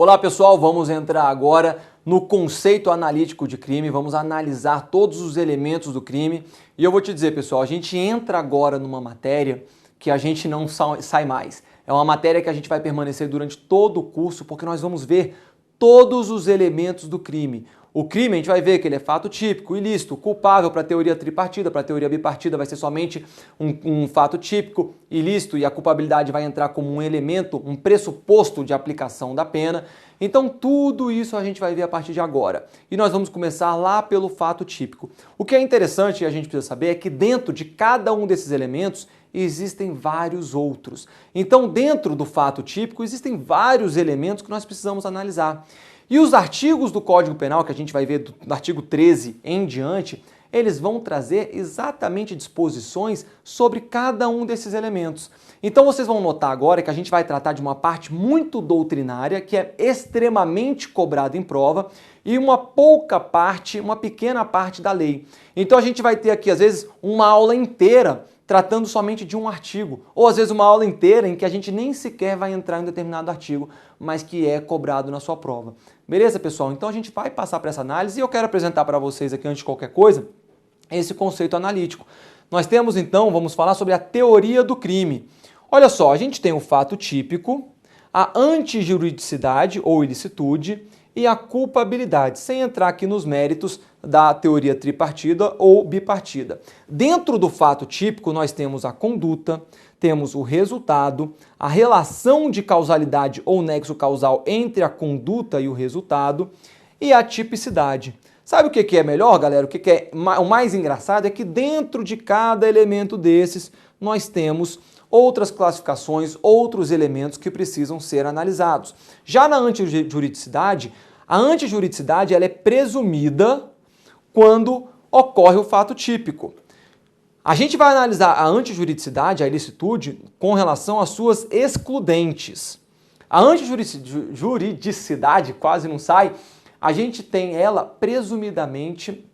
Olá pessoal, vamos entrar agora no conceito analítico de crime, vamos analisar todos os elementos do crime e eu vou te dizer pessoal, a gente entra agora numa matéria que a gente não sai mais. É uma matéria que a gente vai permanecer durante todo o curso porque nós vamos ver todos os elementos do crime. O crime a gente vai ver que ele é fato típico, ilícito, culpável para a teoria tripartida, para a teoria bipartida vai ser somente um fato típico, ilícito e a culpabilidade vai entrar como um elemento, um pressuposto de aplicação da pena. Então tudo isso a gente vai ver a partir de agora. E nós vamos começar lá pelo fato típico. O que é interessante e a gente precisa saber é que dentro de cada um desses elementos existem vários outros. Então dentro do fato típico existem vários elementos que nós precisamos analisar. E os artigos do Código Penal, que a gente vai ver do artigo 13 em diante, eles vão trazer exatamente disposições sobre cada um desses elementos. Então vocês vão notar agora que a gente vai tratar de uma parte muito doutrinária, que é extremamente cobrada em prova, e uma pouca parte, uma pequena parte da lei. Então a gente vai ter aqui, às vezes, uma aula inteira tratando somente de um artigo, ou às vezes uma aula inteira em que a gente nem sequer vai entrar em um determinado artigo, mas que é cobrado na sua prova. Beleza, pessoal? Então a gente vai passar para essa análise e eu quero apresentar para vocês aqui, antes de qualquer coisa, esse conceito analítico. Nós temos então, vamos falar sobre a teoria do crime. Olha só, a gente tem o fato típico, a antijuridicidade ou ilicitude e a culpabilidade, sem entrar aqui nos méritos da teoria tripartida ou bipartida. Dentro do fato típico, nós temos a conduta, temos o resultado, a relação de causalidade ou nexo causal entre a conduta e o resultado e a tipicidade. Sabe o que é melhor, galera? O mais engraçado é que dentro de cada elemento desses, nós temos outras classificações, outros elementos que precisam ser analisados. Já na antijuridicidade, a antijuridicidade ela é presumida quando ocorre o fato típico. A gente vai analisar a antijuridicidade, a ilicitude, com relação às suas excludentes. A antijuridicidade, quase não sai, a gente tem ela presumidamente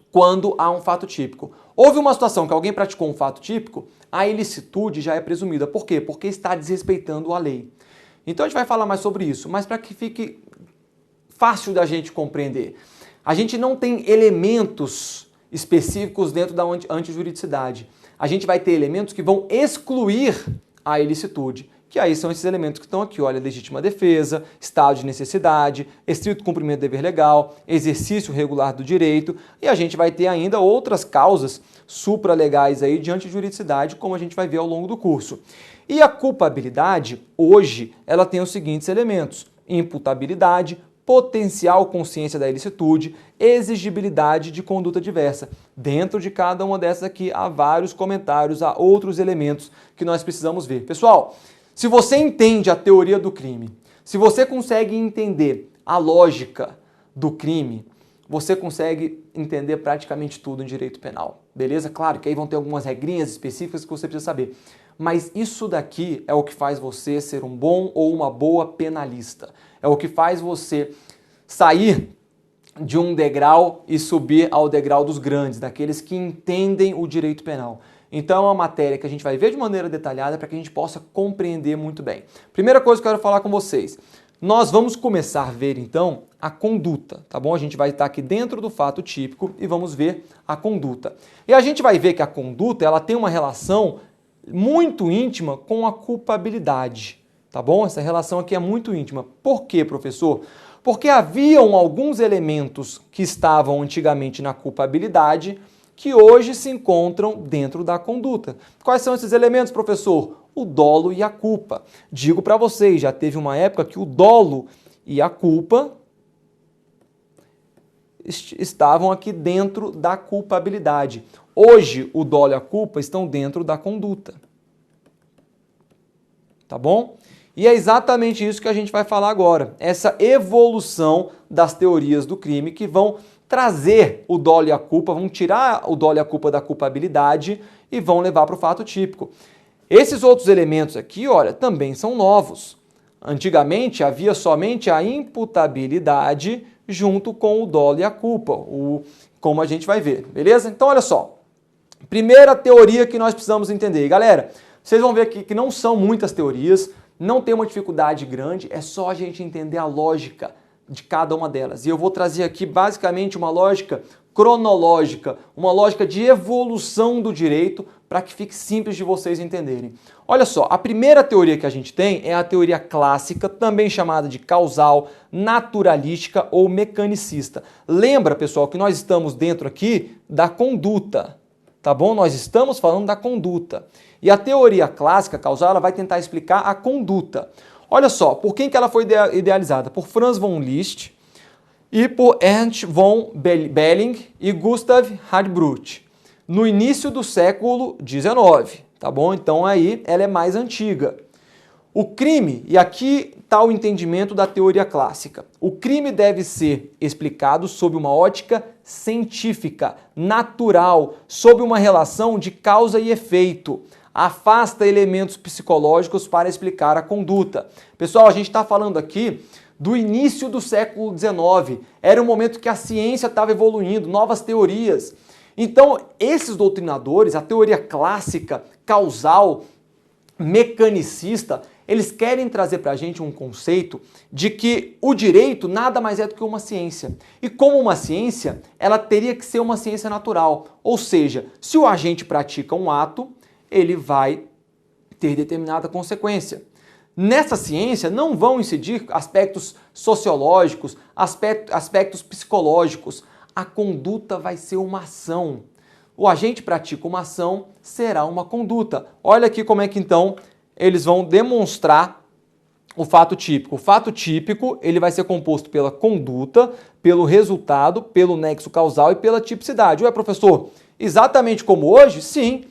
quando há um fato típico. Houve uma situação que alguém praticou um fato típico, a ilicitude já é presumida. Por quê? Porque está desrespeitando a lei. Então a gente vai falar mais sobre isso, mas para que fique fácil da gente compreender. A gente não tem elementos específicos dentro da antijuridicidade. A gente vai ter elementos que vão excluir a ilicitude, que aí são esses elementos que estão aqui, olha, legítima defesa, estado de necessidade, estrito cumprimento do dever legal, exercício regular do direito, e a gente vai ter ainda outras causas supralegais aí de antijuridicidade, como a gente vai ver ao longo do curso. E a culpabilidade, hoje, ela tem os seguintes elementos: imputabilidade, potencial consciência da ilicitude, exigibilidade de conduta diversa. Dentro de cada uma dessas aqui há vários comentários, há outros elementos que nós precisamos ver. Pessoal, se você entende a teoria do crime, se você consegue entender a lógica do crime, você consegue entender praticamente tudo em direito penal, beleza? Claro que aí vão ter algumas regrinhas específicas que você precisa saber, mas isso daqui é o que faz você ser um bom ou uma boa penalista. É o que faz você sair de um degrau e subir ao degrau dos grandes, daqueles que entendem o direito penal. Então é uma matéria que a gente vai ver de maneira detalhada para que a gente possa compreender muito bem. Primeira coisa que eu quero falar com vocês, nós vamos começar a ver então a conduta, tá bom? A gente vai estar aqui dentro do fato típico e vamos ver a conduta. E a gente vai ver que a conduta ela tem uma relação muito íntima com a culpabilidade, tá bom? Essa relação aqui é muito íntima. Por quê, professor? Porque haviam alguns elementos que estavam antigamente na culpabilidade que hoje se encontram dentro da conduta. Quais são esses elementos, professor? O dolo e a culpa. Digo para vocês, já teve uma época que o dolo e a culpa estavam aqui dentro da culpabilidade. Hoje, o dolo e a culpa estão dentro da conduta. Tá bom? E é exatamente isso que a gente vai falar agora. Essa evolução das teorias do crime que vão trazer o dolo e a culpa, vão tirar o dolo e a culpa da culpabilidade e vão levar para o fato típico. Esses outros elementos aqui, olha, também são novos. Antigamente havia somente a imputabilidade junto com o dolo e a culpa, como a gente vai ver, beleza? Então olha só, primeira teoria que nós precisamos entender. Galera, vocês vão ver aqui que não são muitas teorias, não tem uma dificuldade grande, é só a gente entender a lógica de cada uma delas. E eu vou trazer aqui basicamente uma lógica cronológica, uma lógica de evolução do direito para que fique simples de vocês entenderem. Olha só, a primeira teoria que a gente tem é a teoria clássica, também chamada de causal, naturalística ou mecanicista. Lembra, pessoal, que nós estamos dentro aqui da conduta, tá bom? Nós estamos falando da conduta. E a teoria clássica causal ela vai tentar explicar a conduta. Olha só, por quem que ela foi idealizada? Por Franz von Liszt e por Ernst von Belling e Gustav Hardbrut, no início do século XIX, tá bom? Então aí ela é mais antiga. O crime, e aqui está o entendimento da teoria clássica, o crime deve ser explicado sob uma ótica científica, natural, sob uma relação de causa e efeito. Afasta elementos psicológicos para explicar a conduta. Pessoal, a gente está falando aqui do início do século XIX. Era um momento que a ciência estava evoluindo, novas teorias. Então, esses doutrinadores, a teoria clássica, causal, mecanicista, eles querem trazer para a gente um conceito de que o direito nada mais é do que uma ciência. E como uma ciência, ela teria que ser uma ciência natural. Ou seja, se o agente pratica um ato, ele vai ter determinada consequência. Nessa ciência não vão incidir aspectos sociológicos, aspectos psicológicos. A conduta vai ser uma ação. O agente pratica uma ação, será uma conduta. Olha aqui como é que então eles vão demonstrar o fato típico. O fato típico ele vai ser composto pela conduta, pelo resultado, pelo nexo causal e pela tipicidade. Ué, professor, exatamente como hoje? Sim.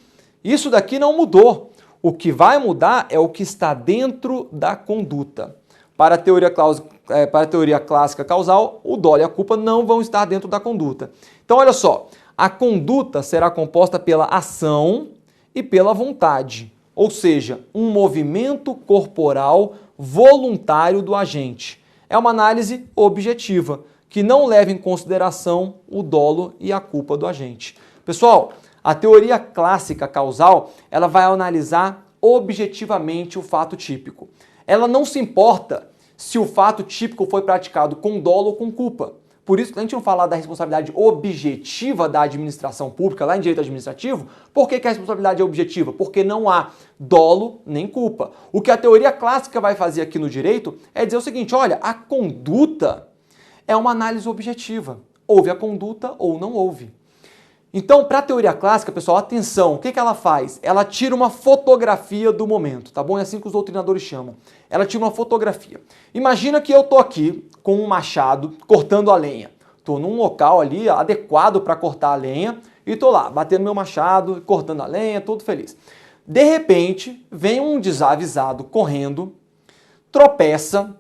Isso daqui não mudou. O que vai mudar é o que está dentro da conduta. Para a teoria clássica causal, o dolo e a culpa não vão estar dentro da conduta. Então, olha só, a conduta será composta pela ação e pela vontade, ou seja, um movimento corporal voluntário do agente. É uma análise objetiva, que não leva em consideração o dolo e a culpa do agente. Pessoal, a teoria clássica causal, ela vai analisar objetivamente o fato típico. Ela não se importa se o fato típico foi praticado com dolo ou com culpa. Por isso que a gente não fala da responsabilidade objetiva da administração pública, lá em direito administrativo, por que a responsabilidade é objetiva? Porque não há dolo nem culpa. O que a teoria clássica vai fazer aqui no direito é dizer o seguinte, olha, a conduta é uma análise objetiva. Houve a conduta ou não houve. Então, para a teoria clássica, pessoal, atenção, o que ela faz? Ela tira uma fotografia do momento, tá bom? É assim que os doutrinadores chamam. Ela tira uma fotografia. Imagina que eu tô aqui com um machado cortando a lenha. Tô num local ali adequado para cortar a lenha e tô lá, batendo meu machado, cortando a lenha, todo feliz. De repente, vem um desavisado correndo, tropeça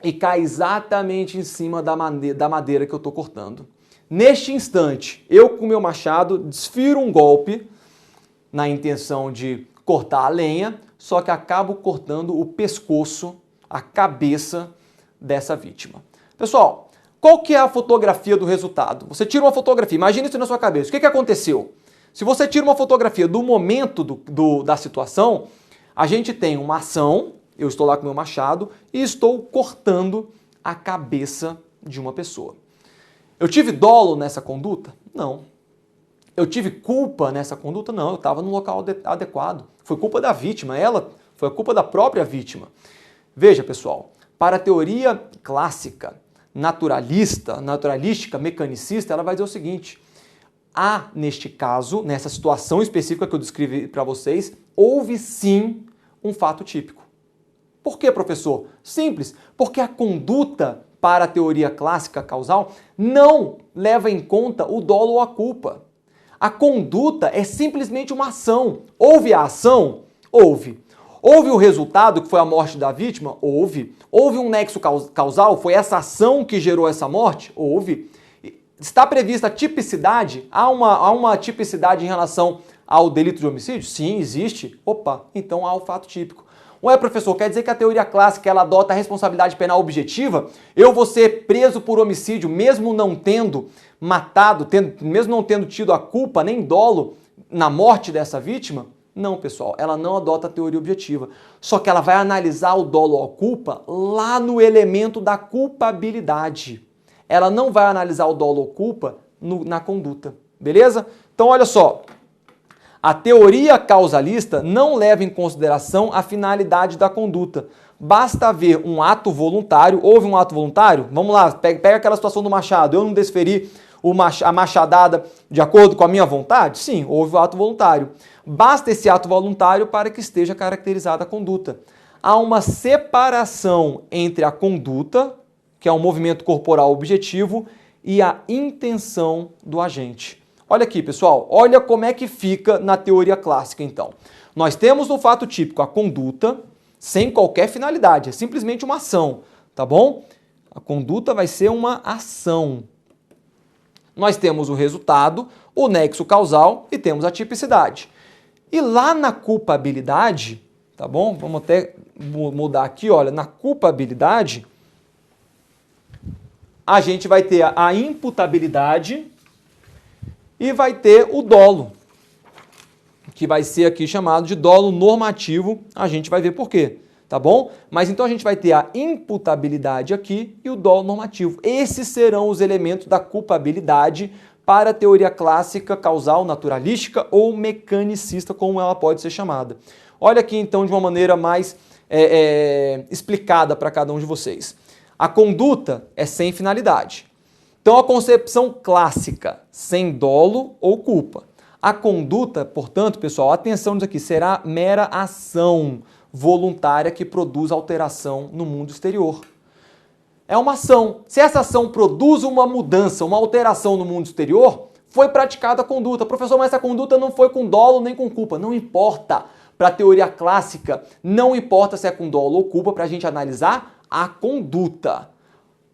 e cai exatamente em cima da madeira que eu tô cortando. Neste instante, eu com meu machado desfiro um golpe na intenção de cortar a lenha, só que acabo cortando o pescoço, a cabeça dessa vítima. Pessoal, qual que é a fotografia do resultado? Você tira uma fotografia, imagina isso na sua cabeça. O que aconteceu? Se você tira uma fotografia do momento da situação, a gente tem uma ação, eu estou lá com meu machado e estou cortando a cabeça de uma pessoa. Eu tive dolo nessa conduta? Não. Eu tive culpa nessa conduta? Não, eu estava no local adequado. Foi culpa da vítima, foi a culpa da própria vítima. Veja, pessoal, para a teoria clássica, naturalística, mecanicista, ela vai dizer o seguinte, neste caso, nessa situação específica que eu descrevi para vocês, houve sim um fato típico. Por quê, professor? Simples, porque a conduta para a teoria clássica causal não leva em conta o dolo ou a culpa. A conduta é simplesmente uma ação. Houve a ação? Houve. Houve o resultado, que foi a morte da vítima? Houve. Houve um nexo causal? Foi essa ação que gerou essa morte? Houve. Está prevista a tipicidade? Há uma tipicidade em relação ao delito de homicídio? Sim, existe. Opa, então há o fato típico. Ué, professor, quer dizer que a teoria clássica ela adota a responsabilidade penal objetiva? Eu vou ser preso por homicídio mesmo não tendo matado, mesmo não tendo tido a culpa nem dolo na morte dessa vítima? Não, pessoal, ela não adota a teoria objetiva. Só que ela vai analisar o dolo ou a culpa lá no elemento da culpabilidade. Ela não vai analisar o dolo ou culpa na conduta, beleza? Então, olha só. A teoria causalista não leva em consideração a finalidade da conduta. Basta haver um ato voluntário. Houve um ato voluntário? Vamos lá, pega aquela situação do machado. Eu não desferi a machadada de acordo com a minha vontade? Sim, houve o ato voluntário. Basta esse ato voluntário para que esteja caracterizada a conduta. Há uma separação entre a conduta, que é um movimento corporal objetivo, e a intenção do agente. Olha aqui, pessoal, olha como é que fica na teoria clássica, então. Nós temos no fato típico a conduta sem qualquer finalidade, é simplesmente uma ação, tá bom? A conduta vai ser uma ação. Nós temos o resultado, o nexo causal e temos a tipicidade. E lá na culpabilidade, tá bom? Vamos até mudar aqui, olha, na culpabilidade, a gente vai ter a imputabilidade e vai ter o dolo, que vai ser aqui chamado de dolo normativo, a gente vai ver por quê, tá bom? Mas então a gente vai ter a imputabilidade aqui e o dolo normativo. Esses serão os elementos da culpabilidade para a teoria clássica, causal, naturalística ou mecanicista, como ela pode ser chamada. Olha aqui então de uma maneira mais explicada para cada um de vocês. A conduta é sem finalidade. Então, a concepção clássica, sem dolo ou culpa. A conduta, portanto, pessoal, atenção nisso aqui, será mera ação voluntária que produz alteração no mundo exterior. É uma ação. Se essa ação produz uma mudança, uma alteração no mundo exterior, foi praticada a conduta. Professor, mas essa conduta não foi com dolo nem com culpa. Não importa. Para a teoria clássica, não importa se é com dolo ou culpa para a gente analisar a conduta.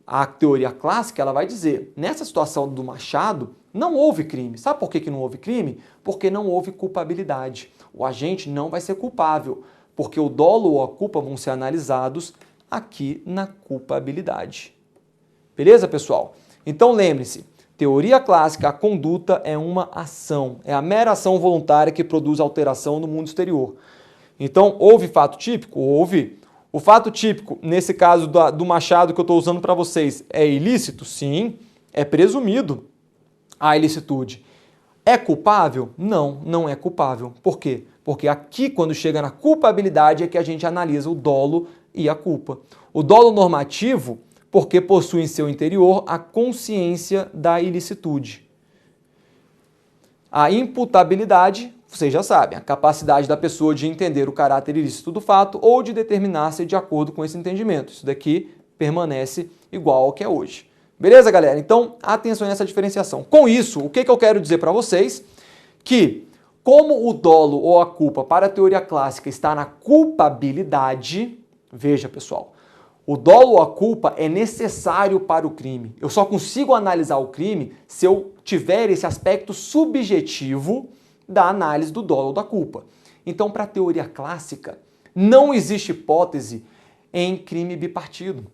A teoria clássica ela vai dizer, nessa situação do Machado, não houve crime. Sabe por que não houve crime? Porque não houve culpabilidade. O agente não vai ser culpável, porque o dolo ou a culpa vão ser analisados aqui na culpabilidade. Beleza, pessoal? Então lembre-se, teoria clássica, a conduta é uma ação, é a mera ação voluntária que produz alteração no mundo exterior. Então, houve fato típico? Houve. O fato típico, nesse caso do Machado que eu estou usando para vocês, é ilícito? Sim. É presumido a ilicitude. É culpável? Não, não é culpável. Por quê? Porque aqui, quando chega na culpabilidade, é que a gente analisa o dolo e a culpa. O dolo normativo, porque possui em seu interior a consciência da ilicitude. A imputabilidade, vocês já sabem, a capacidade da pessoa de entender o caráter ilícito do fato ou de determinar-se de acordo com esse entendimento. Isso daqui permanece igual ao que é hoje. Beleza, galera? Então, atenção nessa diferenciação. Com isso, o que eu quero dizer para vocês? Que, como o dolo ou a culpa para a teoria clássica está na culpabilidade, veja, pessoal, o dolo ou a culpa é necessário para o crime. Eu só consigo analisar o crime se eu tiver esse aspecto subjetivo da análise do dolo ou da culpa. Então, para a teoria clássica, não existe hipótese em crime bipartido.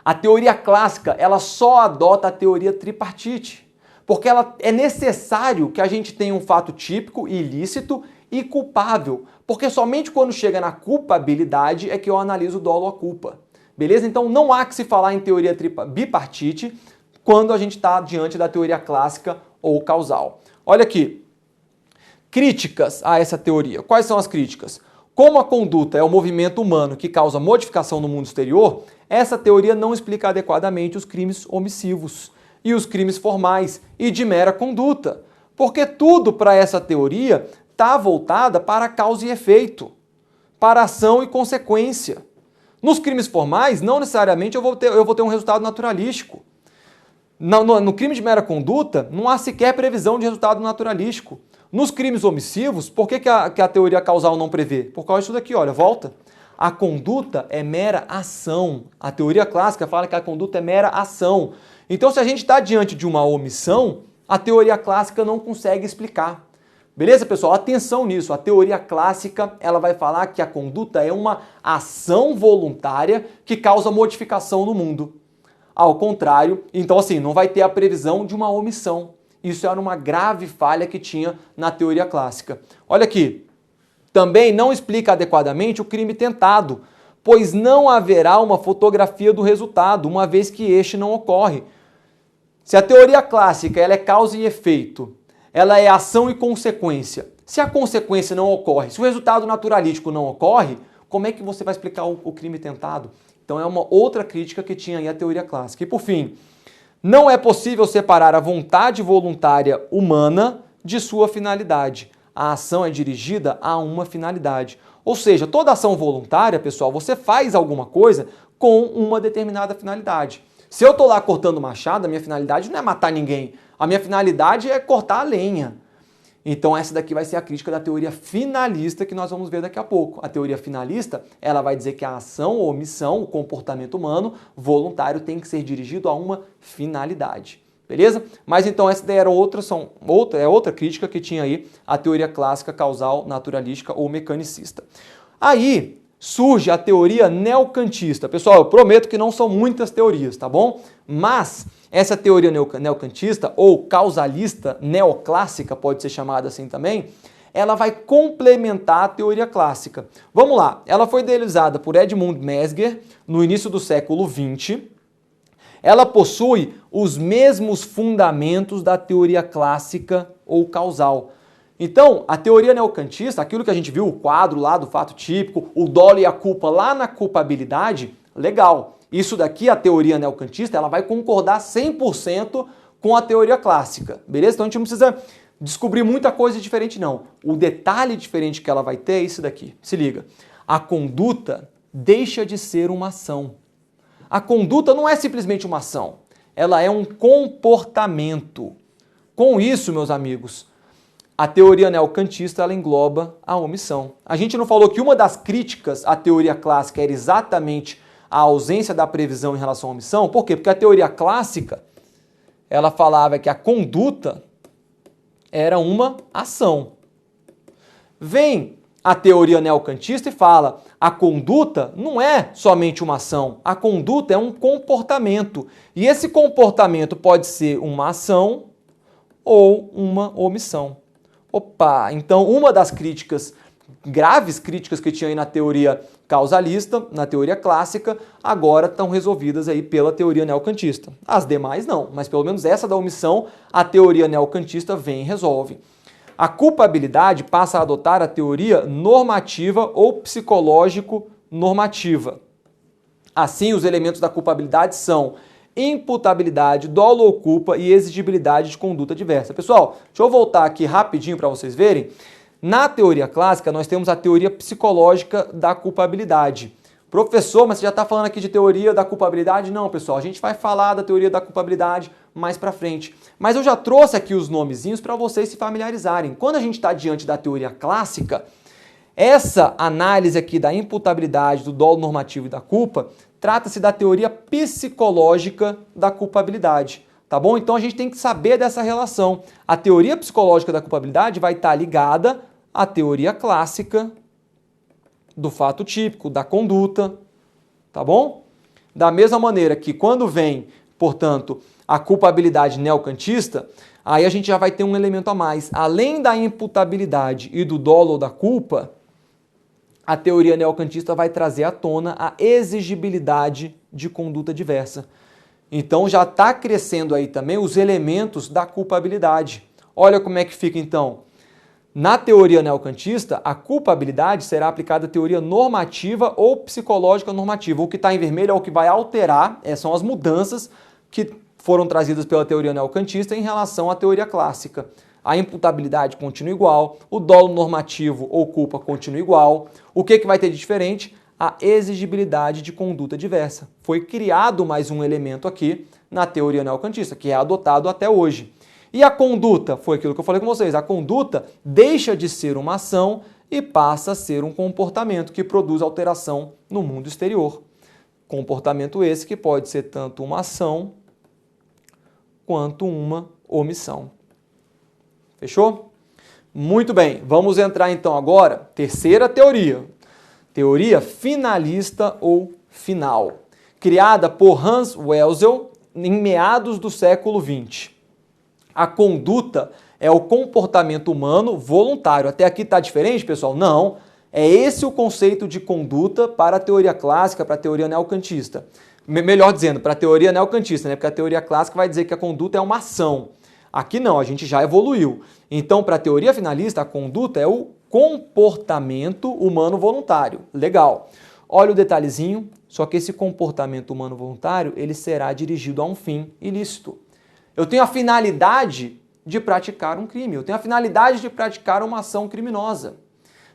A teoria clássica, ela só adota a teoria tripartite, porque é necessário que a gente tenha um fato típico, ilícito e culpável, porque somente quando chega na culpabilidade é que eu analiso o dolo ou a culpa. Beleza? Então, não há que se falar em teoria bipartite quando a gente está diante da teoria clássica ou causal. Olha aqui. Críticas a essa teoria. Quais são as críticas? Como a conduta é o movimento humano que causa modificação no mundo exterior, essa teoria não explica adequadamente os crimes omissivos e os crimes formais e de mera conduta, porque tudo para essa teoria está voltada para causa e efeito, para ação e consequência. Nos crimes formais, não necessariamente eu vou ter um resultado naturalístico. No crime de mera conduta, não há sequer previsão de resultado naturalístico. Nos crimes omissivos, por que a teoria causal não prevê? Por causa disso daqui, olha, volta. A conduta é mera ação. A teoria clássica fala que a conduta é mera ação. Então, se a gente está diante de uma omissão, a teoria clássica não consegue explicar. Beleza, pessoal? Atenção nisso. A teoria clássica ela vai falar que a conduta é uma ação voluntária que causa modificação no mundo. Ao contrário, então assim, não vai ter a previsão de uma omissão. Isso era uma grave falha que tinha na teoria clássica. Olha aqui, Também não explica adequadamente o crime tentado, pois não haverá uma fotografia do resultado, uma vez que este não ocorre. Se a teoria clássica ela é causa e efeito, ela é ação e consequência. Se a consequência não ocorre, se o resultado naturalístico não ocorre, como é que você vai explicar o crime tentado? Então é uma outra crítica que tinha aí a teoria clássica. E por fim, não é possível separar a vontade voluntária humana de sua finalidade. A ação é dirigida a uma finalidade. Ou seja, toda ação voluntária, pessoal, você faz alguma coisa com uma determinada finalidade. Se eu estou lá cortando machado, a minha finalidade não é matar ninguém. A minha finalidade é cortar a lenha. Então essa daqui vai ser a crítica da teoria finalista que nós vamos ver daqui a pouco. A teoria finalista, ela vai dizer que a ação ou omissão, o comportamento humano voluntário tem que ser dirigido a uma finalidade. Beleza? Mas então essa daí era outra crítica que tinha aí a teoria clássica, causal, naturalística ou mecanicista. Aí surge a teoria neocantista. Pessoal, eu prometo que não são muitas teorias, tá bom? Mas essa teoria neocantista ou causalista neoclássica, pode ser chamada assim também, ela vai complementar a teoria clássica. Vamos lá, ela foi idealizada por Edmund Mesmer no início do século XX. Ela possui os mesmos fundamentos da teoria clássica ou causal. Então, a teoria neocantista, aquilo que a gente viu, o quadro lá do fato típico, o dolo e a culpa lá na culpabilidade, legal. Isso daqui, a teoria neocantista, ela vai concordar 100% com a teoria clássica, beleza? Então a gente não precisa descobrir muita coisa diferente não. O detalhe diferente que ela vai ter é isso daqui. Se liga. A conduta deixa de ser uma ação. A conduta não é simplesmente uma ação, ela é um comportamento. Com isso, meus amigos, a teoria neocantista ela engloba a omissão. A gente não falou que uma das críticas à teoria clássica era exatamente a ausência da previsão em relação à omissão? Por quê? Porque a teoria clássica ela falava que a conduta era uma ação. Vem a teoria neocantista e fala a conduta não é somente uma ação, a conduta é um comportamento. E esse comportamento pode ser uma ação ou uma omissão. Opa, então uma das críticas, graves críticas que tinha aí na teoria causalista, na teoria clássica, agora estão resolvidas aí pela teoria neocantista. As demais não, mas pelo menos essa da omissão, a teoria neocantista vem e resolve. A culpabilidade passa a adotar a teoria normativa ou psicológico-normativa. Assim, os elementos da culpabilidade são imputabilidade, dolo ou culpa e exigibilidade de conduta diversa. Pessoal, deixa eu voltar aqui rapidinho para vocês verem. Na teoria clássica, nós temos a teoria psicológica da culpabilidade. Professor, mas você já está falando aqui de teoria da culpabilidade? Não, pessoal, a gente vai falar da teoria da culpabilidade mais para frente. Mas eu já trouxe aqui os nomezinhos para vocês se familiarizarem. Quando a gente está diante da teoria clássica, essa análise aqui da imputabilidade, do dolo normativo e da culpa, trata-se da teoria psicológica da culpabilidade. Tá bom? Então a gente tem que saber dessa relação. A teoria psicológica da culpabilidade vai estar ligada à teoria clássica do fato típico, da conduta, tá bom? Da mesma maneira que quando vem, portanto, a culpabilidade neocantista, aí a gente já vai ter um elemento a mais. Além da imputabilidade e do dolo ou da culpa, a teoria neocantista vai trazer à tona a exigibilidade de conduta diversa. Então já está crescendo aí também os elementos da culpabilidade. Olha como é que fica então. Na teoria neocantista, a culpabilidade será aplicada à teoria normativa ou psicológica normativa. O que está em vermelho é o que vai alterar, são as mudanças que foram trazidas pela teoria neocantista em relação à teoria clássica. A imputabilidade continua igual, o dolo normativo ou culpa continua igual. O que vai ter de diferente? A exigibilidade de conduta diversa. Foi criado mais um elemento aqui na teoria neocantista, que é adotado até hoje. E a conduta? Foi aquilo que eu falei com vocês. A conduta deixa de ser uma ação e passa a ser um comportamento que produz alteração no mundo exterior. Comportamento esse que pode ser tanto uma ação quanto uma omissão. Fechou? Muito bem, vamos entrar então agora, terceira teoria. Teoria finalista ou final, criada por Hans Welzel em meados do século XX. A conduta É o comportamento humano voluntário. Até aqui está diferente, pessoal? Não. É esse o conceito de conduta para a teoria clássica, para a teoria neocantista. Melhor dizendo, para a teoria neocantista, né? Porque a teoria clássica vai dizer que a conduta é uma ação. Aqui não, a gente já evoluiu. Então, para a teoria finalista, a conduta é o comportamento humano voluntário. Legal. Olha o detalhezinho, só que esse comportamento humano voluntário, ele será dirigido a um fim ilícito. Eu tenho a finalidade de praticar um crime, eu tenho a finalidade de praticar uma ação criminosa.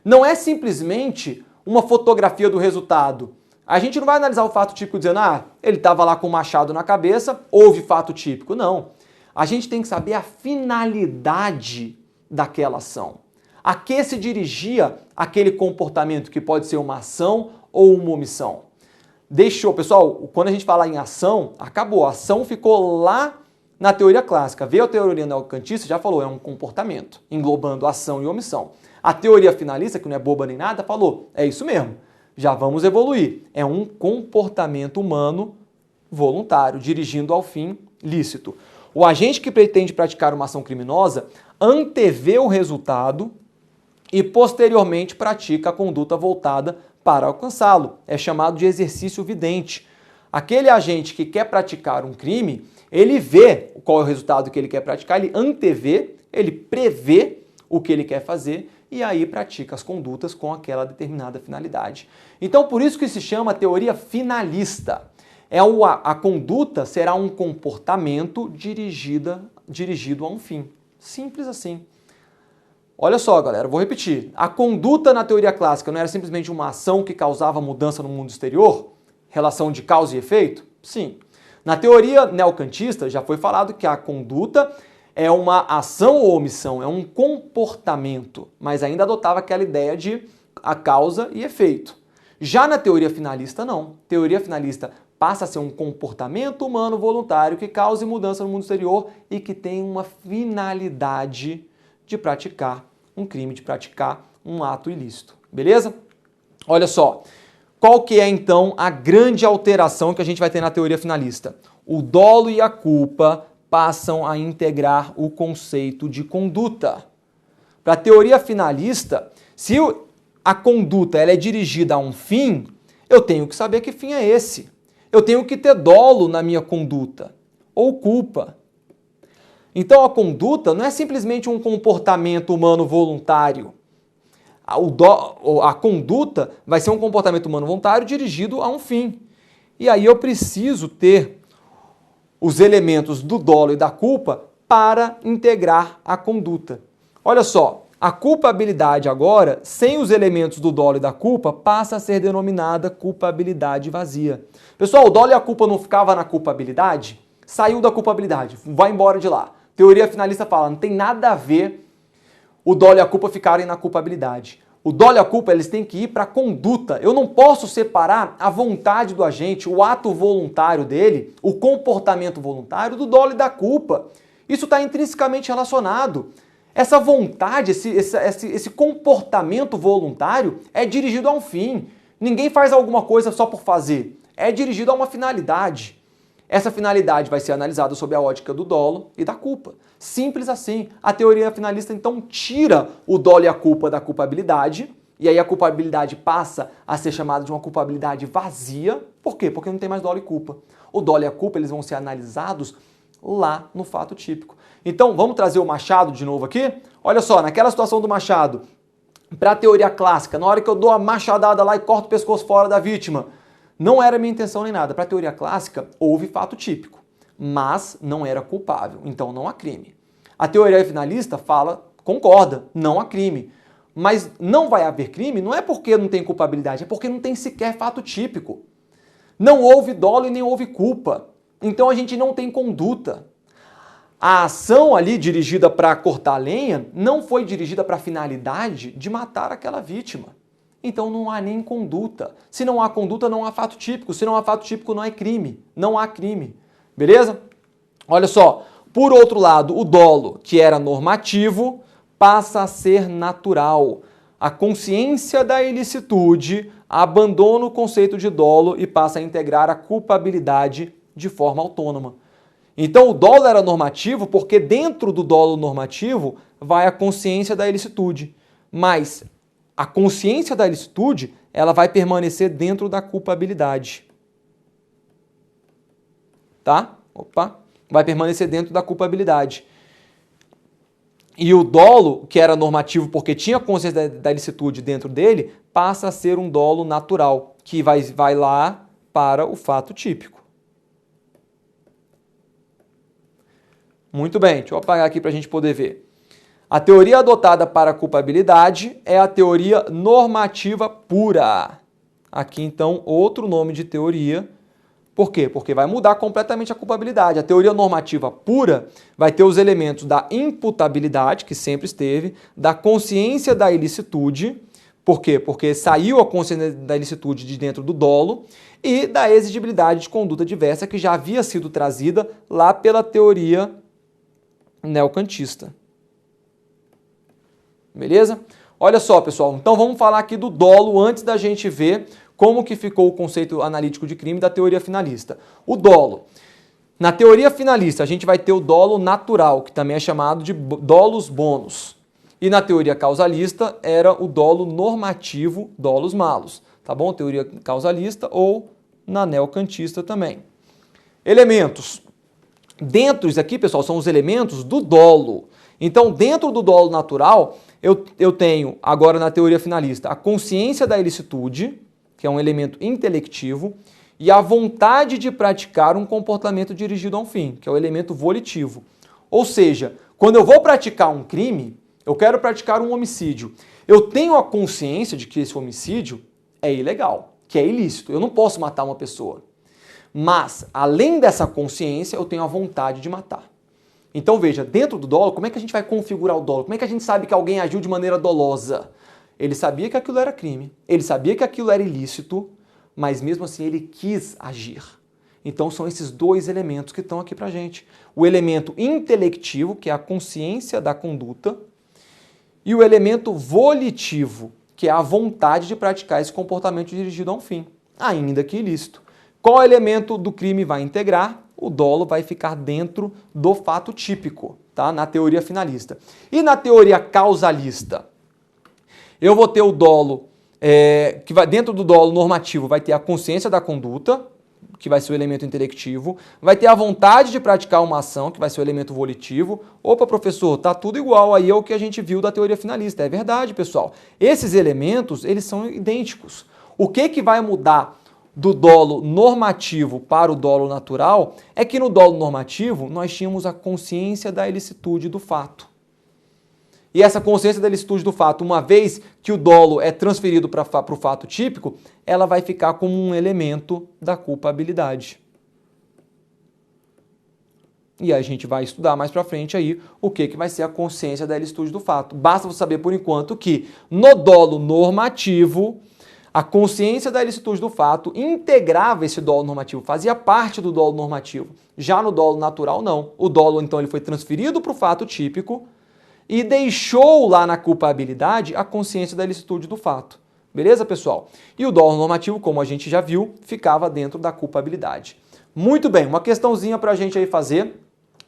Não é simplesmente uma fotografia do resultado. A gente não vai analisar o fato típico dizendo, ele estava lá com o machado na cabeça, houve fato típico. Não. A gente tem que saber a finalidade daquela ação. A que se dirigia aquele comportamento, que pode ser uma ação ou uma omissão. Pessoal, quando a gente fala em ação, acabou. A ação ficou lá na teoria clássica. Veio a teoria neocantista, já falou, é um comportamento, englobando ação e omissão. A teoria finalista, que não é boba nem nada, falou, é isso mesmo, já vamos evoluir. É um comportamento humano voluntário, dirigindo ao fim lícito. O agente que pretende praticar uma ação criminosa antevê o resultado e posteriormente pratica a conduta voltada para alcançá-lo. É chamado de exercício vidente. Aquele agente que quer praticar um crime, ele vê qual é o resultado que ele quer praticar, ele antevê, ele prevê o que ele quer fazer e aí pratica as condutas com aquela determinada finalidade. Então, por isso que se chama teoria finalista. A conduta será um comportamento dirigido a um fim. Simples assim. Olha só, galera, vou repetir. A conduta na teoria clássica não era simplesmente uma ação que causava mudança no mundo exterior? Relação de causa e efeito? Sim. Na teoria neocantista já foi falado que a conduta é uma ação ou omissão, é um comportamento, mas ainda adotava aquela ideia de a causa e efeito. Já na teoria finalista, não. Teoria finalista passa a ser um comportamento humano voluntário que cause mudança no mundo exterior e que tem uma finalidade de praticar um crime, de praticar um ato ilícito. Beleza? Olha só, qual que é então a grande alteração que a gente vai ter na teoria finalista? O dolo e a culpa passam a integrar o conceito de conduta. Para a teoria finalista, se a conduta ela é dirigida a um fim, eu tenho que saber que fim é esse. Eu tenho que ter dolo na minha conduta, ou culpa. Então a conduta não é simplesmente um comportamento humano voluntário. A conduta vai ser um comportamento humano voluntário dirigido a um fim. E aí eu preciso ter os elementos do dolo e da culpa para integrar a conduta. Olha só, a culpabilidade agora, sem os elementos do dolo e da culpa, passa a ser denominada culpabilidade vazia. Pessoal, o dolo e a culpa não ficava na culpabilidade? Saiu da culpabilidade, vai embora de lá. Teoria finalista fala, não tem nada a ver o dolo e a culpa ficarem na culpabilidade. O dolo e a culpa, eles têm que ir para a conduta. Eu não posso separar a vontade do agente, o ato voluntário dele, o comportamento voluntário do dolo e da culpa. Isso está intrinsecamente relacionado. Essa vontade, esse comportamento voluntário é dirigido a um fim. Ninguém faz alguma coisa só por fazer. É dirigido a uma finalidade. Essa finalidade vai ser analisada sob a ótica do dolo e da culpa. Simples assim. A teoria finalista, então, tira o dolo e a culpa da culpabilidade, e aí a culpabilidade passa a ser chamada de uma culpabilidade vazia. Por quê? Porque não tem mais dolo e culpa. O dolo e a culpa eles vão ser analisados lá no fato típico. Então, vamos trazer o Machado de novo aqui? Olha só, naquela situação do Machado, para a teoria clássica, na hora que eu dou a machadada lá e corto o pescoço fora da vítima, não era minha intenção nem nada. Para a teoria clássica, houve fato típico, mas não era culpável, então não há crime. A teoria finalista concorda, não há crime. Mas não vai haver crime não é porque não tem culpabilidade, é porque não tem sequer fato típico. Não houve dolo e nem houve culpa. Então a gente não tem conduta. A ação ali dirigida para cortar lenha não foi dirigida para a finalidade de matar aquela vítima. Então não há nem conduta. Se não há conduta, não há fato típico. Se não há fato típico, não é crime. Não há crime. Beleza? Olha só. Por outro lado, o dolo, que era normativo, passa a ser natural. A consciência da ilicitude abandona o conceito de dolo e passa a integrar a culpabilidade de forma autônoma. Então o dolo era normativo porque dentro do dolo normativo vai a consciência da ilicitude, mas a consciência da ilicitude ela vai permanecer dentro da culpabilidade. Tá? Opa! Vai permanecer dentro da culpabilidade. E o dolo, que era normativo porque tinha consciência da ilicitude dentro dele, passa a ser um dolo natural, que vai lá para o fato típico. Muito bem, deixa eu apagar aqui para a gente poder ver. A teoria adotada para a culpabilidade é a teoria normativa pura. Aqui, então, outro nome de teoria. Por quê? Porque vai mudar completamente a culpabilidade. A teoria normativa pura vai ter os elementos da imputabilidade, que sempre esteve, da consciência da ilicitude. Por quê? Porque saiu a consciência da ilicitude de dentro do dolo, e da exigibilidade de conduta diversa, que já havia sido trazida lá pela teoria neocantista. Beleza? Olha só, pessoal. Então vamos falar aqui do dolo antes da gente ver como que ficou o conceito analítico de crime da teoria finalista. O dolo. Na teoria finalista, a gente vai ter o dolo natural, que também é chamado de dolus bonus. E na teoria causalista, era o dolo normativo, dolus malus. Tá bom? Teoria causalista ou na neocantista também. Elementos. Dentro, isso aqui, pessoal, são os elementos do dolo. Então, dentro do dolo natural, eu tenho, agora na teoria finalista, a consciência da ilicitude, que é um elemento intelectivo, e a vontade de praticar um comportamento dirigido a um fim, que é o elemento volitivo. Ou seja, quando eu vou praticar um crime, eu quero praticar um homicídio, eu tenho a consciência de que esse homicídio é ilegal, que é ilícito, eu não posso matar uma pessoa. Mas, além dessa consciência, eu tenho a vontade de matar. Então veja, dentro do dolo, como é que a gente vai configurar o dolo? Como é que a gente sabe que alguém agiu de maneira dolosa? Ele sabia que aquilo era crime, ele sabia que aquilo era ilícito, mas mesmo assim ele quis agir. Então são esses dois elementos que estão aqui pra gente. O elemento intelectivo, que é a consciência da conduta, e o elemento volitivo, que é a vontade de praticar esse comportamento dirigido a um fim, ainda que ilícito. Qual elemento do crime vai integrar? O dolo vai ficar dentro do fato típico, tá? Na teoria finalista. E na teoria causalista? Eu vou ter o dolo, que vai dentro do dolo normativo vai ter a consciência da conduta, que vai ser o elemento intelectivo, vai ter a vontade de praticar uma ação, que vai ser o elemento volitivo. Opa, professor, tá tudo igual aí ao que a gente viu da teoria finalista. É verdade, pessoal. Esses elementos, eles são idênticos. O que vai mudar do dolo normativo para o dolo natural é que no dolo normativo nós tínhamos a consciência da ilicitude do fato. E essa consciência da ilicitude do fato, uma vez que o dolo é transferido para o fato típico, ela vai ficar como um elemento da culpabilidade. E a gente vai estudar mais para frente aí o que vai ser a consciência da ilicitude do fato. Basta você saber por enquanto que no dolo normativo, a consciência da ilicitude do fato integrava esse dolo normativo, fazia parte do dolo normativo. Já no dolo natural, não. O dolo, então, ele foi transferido para o fato típico e deixou lá na culpabilidade a consciência da ilicitude do fato. Beleza, pessoal? E o dolo normativo, como a gente já viu, ficava dentro da culpabilidade. Muito bem, uma questãozinha para a gente aí fazer.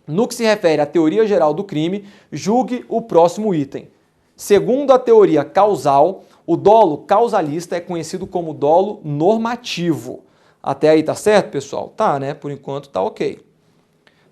No que se refere à teoria geral do crime, julgue o próximo item. Segundo a teoria causal, o dolo causalista é conhecido como dolo normativo. Até aí tá certo, pessoal? Tá, né? Por enquanto tá ok.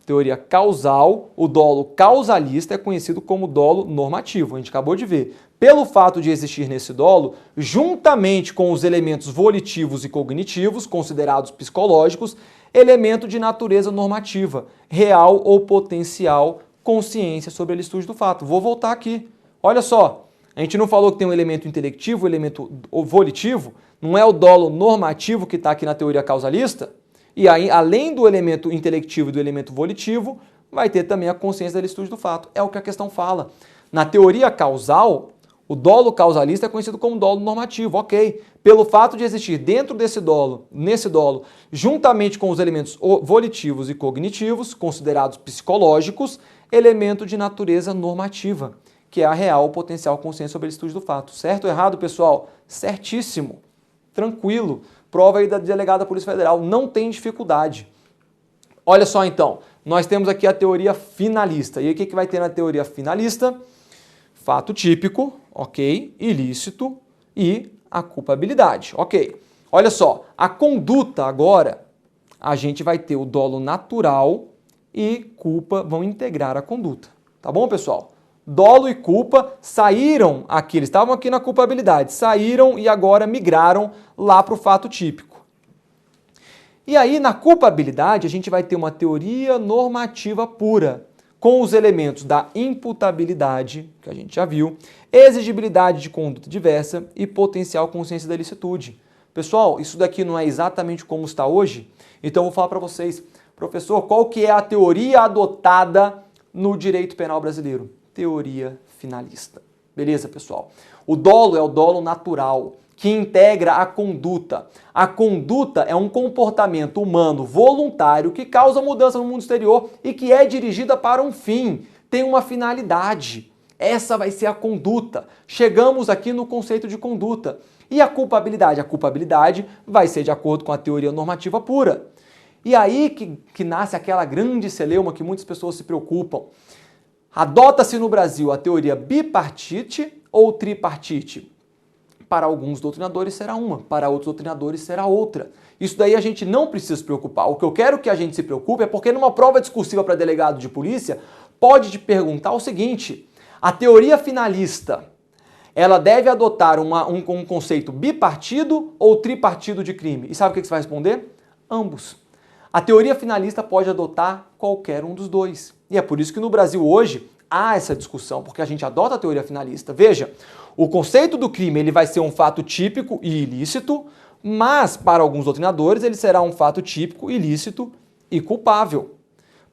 Teoria causal, o dolo causalista é conhecido como dolo normativo. A gente acabou de ver. Pelo fato de existir nesse dolo, juntamente com os elementos volitivos e cognitivos, considerados psicológicos, elemento de natureza normativa, real ou potencial consciência sobre a ilicitude do fato. Vou voltar aqui. Olha só, a gente não falou que tem um elemento intelectivo, um elemento volitivo? Não é o dolo normativo que está aqui na teoria causalista? E aí, além do elemento intelectivo e do elemento volitivo, vai ter também a consciência da ilicitude do fato. É o que a questão fala. Na teoria causal, o dolo causalista é conhecido como dolo normativo, ok. Pelo fato de existir dentro desse dolo, nesse dolo, juntamente com os elementos volitivos e cognitivos, considerados psicológicos, elemento de natureza normativa, que é a real potencial consciência sobre a ilicitude do fato. Certo ou errado, pessoal? Certíssimo. Tranquilo. Prova aí da delegada da Polícia Federal. Não tem dificuldade. Olha só então, nós temos aqui a teoria finalista. E aí o que vai ter na teoria finalista? Fato típico, ok, ilícito e a culpabilidade, ok. Olha só, a conduta agora, a gente vai ter o dolo natural e culpa vão integrar a conduta. Tá bom, pessoal? Dolo e culpa saíram aqui, eles estavam aqui na culpabilidade, saíram e agora migraram lá para o fato típico. E aí, na culpabilidade, a gente vai ter uma teoria normativa pura, com os elementos da imputabilidade, que a gente já viu, exigibilidade de conduta diversa e potencial consciência da ilicitude. Pessoal, isso daqui não é exatamente como está hoje? Então, eu vou falar para vocês, professor, qual que é a teoria adotada no direito penal brasileiro? Teoria finalista. Beleza, pessoal? O dolo é o dolo natural, que integra a conduta. A conduta é um comportamento humano voluntário que causa mudança no mundo exterior e que é dirigida para um fim, tem uma finalidade. Essa vai ser a conduta. Chegamos aqui no conceito de conduta. E a culpabilidade? A culpabilidade vai ser de acordo com a teoria normativa pura. E aí que nasce aquela grande celeuma que muitas pessoas se preocupam. Adota-se no Brasil a teoria bipartite ou tripartite? Para alguns doutrinadores será uma, para outros doutrinadores será outra. Isso daí a gente não precisa se preocupar. O que eu quero que a gente se preocupe é porque numa prova discursiva para delegado de polícia, pode te perguntar o seguinte: a teoria finalista, ela deve adotar um conceito bipartido ou tripartido de crime? E sabe o que você vai responder? Ambos. A teoria finalista pode adotar qualquer um dos dois. E é por isso que no Brasil hoje há essa discussão, porque a gente adota a teoria finalista. Veja, o conceito do crime ele vai ser um fato típico e ilícito, mas para alguns doutrinadores ele será um fato típico, ilícito e culpável.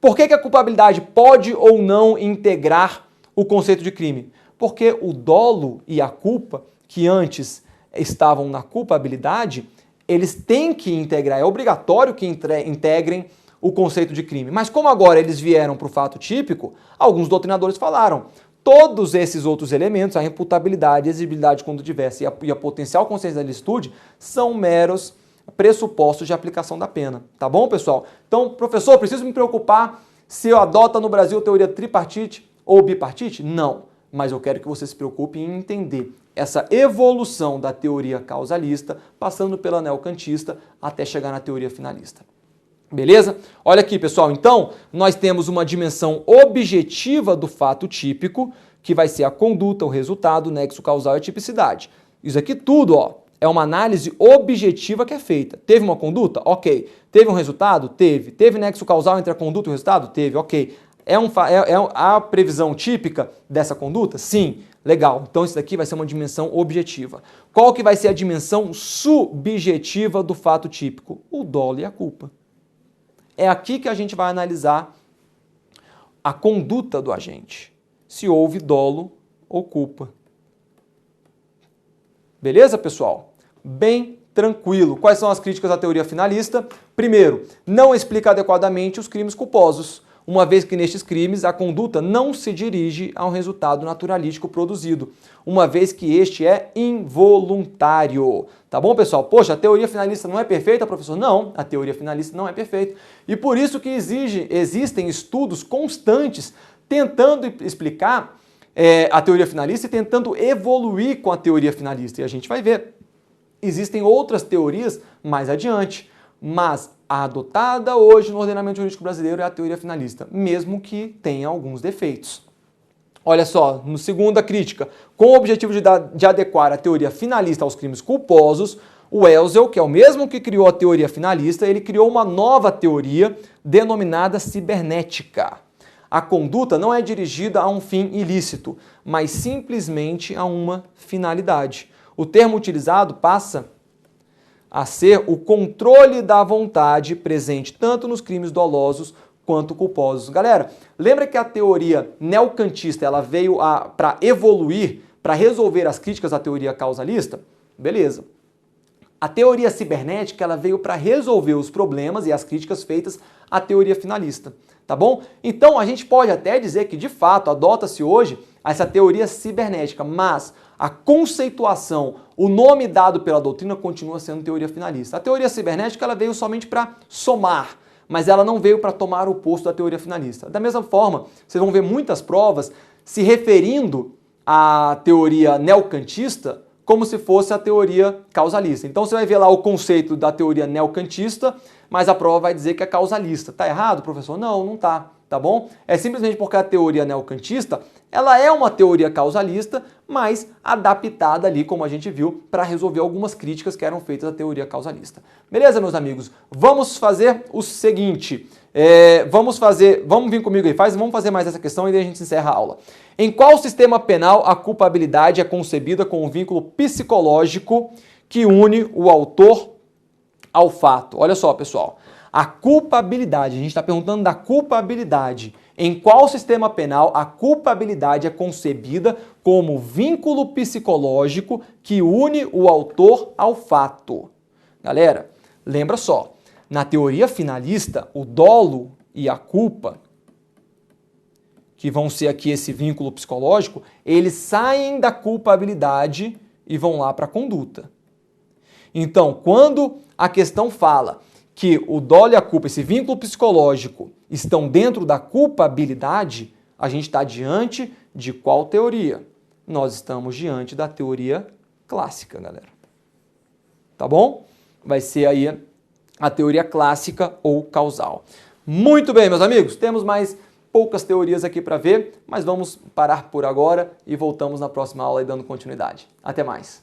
Por que a culpabilidade pode ou não integrar o conceito de crime? Porque o dolo e a culpa, que antes estavam na culpabilidade, eles têm que integrar, é obrigatório que integrem o conceito de crime. Mas como agora eles vieram para o fato típico, alguns doutrinadores falaram, todos esses outros elementos, a imputabilidade, a exigibilidade de conduta diversa e a potencial consciência da ilicitude, são meros pressupostos de aplicação da pena. Tá bom, pessoal? Então, professor, preciso me preocupar se eu adota no Brasil a teoria tripartite ou bipartite? Não. Mas eu quero que você se preocupe em entender essa evolução da teoria causalista, passando pela neocantista até chegar na teoria finalista. Beleza? Olha aqui, pessoal. Então, nós temos uma dimensão objetiva do fato típico, que vai ser a conduta, o resultado, o nexo causal e a tipicidade. Isso aqui tudo, ó, é uma análise objetiva que é feita. Teve uma conduta? Ok. Teve um resultado? Teve. Teve nexo causal entre a conduta e o resultado? Teve. Ok. É a previsão típica dessa conduta? Sim. Legal. Então, isso daqui vai ser uma dimensão objetiva. Qual que vai ser a dimensão subjetiva do fato típico? O dolo e a culpa. É aqui que a gente vai analisar a conduta do agente, se houve dolo ou culpa. Beleza, pessoal? Bem tranquilo. Quais são as críticas à teoria finalista? Primeiro, não explica adequadamente os crimes culposos, uma vez que nestes crimes a conduta não se dirige a um resultado naturalístico produzido, uma vez que este é involuntário. Tá bom, pessoal? Poxa, a teoria finalista não é perfeita, professor? Não, a teoria finalista não é perfeita. E por isso que existem estudos constantes tentando explicar a teoria finalista e tentando evoluir com a teoria finalista. E a gente vai ver. Existem outras teorias mais adiante, mas a adotada hoje no ordenamento jurídico brasileiro é a teoria finalista, mesmo que tenha alguns defeitos. Olha só, no segunda crítica, com o objetivo de adequar a teoria finalista aos crimes culposos, o Elzel, que é o mesmo que criou a teoria finalista, ele criou uma nova teoria denominada cibernética. A conduta não é dirigida a um fim ilícito, mas simplesmente a uma finalidade. O termo utilizado passa a ser o controle da vontade presente tanto nos crimes dolosos quanto culposos. Galera, lembra que a teoria neocantista ela veio para evoluir, para resolver as críticas à teoria causalista? Beleza. A teoria cibernética ela veio para resolver os problemas e as críticas feitas à teoria finalista, tá bom? Então a gente pode até dizer que de fato adota-se hoje essa teoria cibernética, mas a conceituação, o nome dado pela doutrina continua sendo teoria finalista. A teoria cibernética ela veio somente para somar, mas ela não veio para tomar o posto da teoria finalista. Da mesma forma, vocês vão ver muitas provas se referindo à teoria neocantista como se fosse a teoria causalista. Então você vai ver lá o conceito da teoria neocantista, mas a prova vai dizer que é causalista. Tá errado, professor? Não, não tá. Tá bom? É simplesmente porque a teoria neocantista, ela é uma teoria causalista, mas adaptada ali, como a gente viu, para resolver algumas críticas que eram feitas à teoria causalista. Beleza, meus amigos? Vamos fazer o seguinte, vamos vir comigo aí, vamos fazer mais essa questão e daí a gente encerra a aula. Em qual sistema penal a culpabilidade é concebida com um vínculo psicológico que une o autor ao fato? Olha só, pessoal. A culpabilidade, a gente está perguntando da culpabilidade. Em qual sistema penal a culpabilidade é concebida como vínculo psicológico que une o autor ao fato? Galera, lembra só, na teoria finalista, o dolo e a culpa, que vão ser aqui esse vínculo psicológico, eles saem da culpabilidade e vão lá para a conduta. Então, quando a questão fala que o dolo e a culpa, esse vínculo psicológico, estão dentro da culpabilidade, a gente está diante de qual teoria? Nós estamos diante da teoria clássica, galera. Tá bom? Vai ser aí a teoria clássica ou causal. Muito bem, meus amigos, temos mais poucas teorias aqui para ver, mas vamos parar por agora e voltamos na próxima aula aí dando continuidade. Até mais!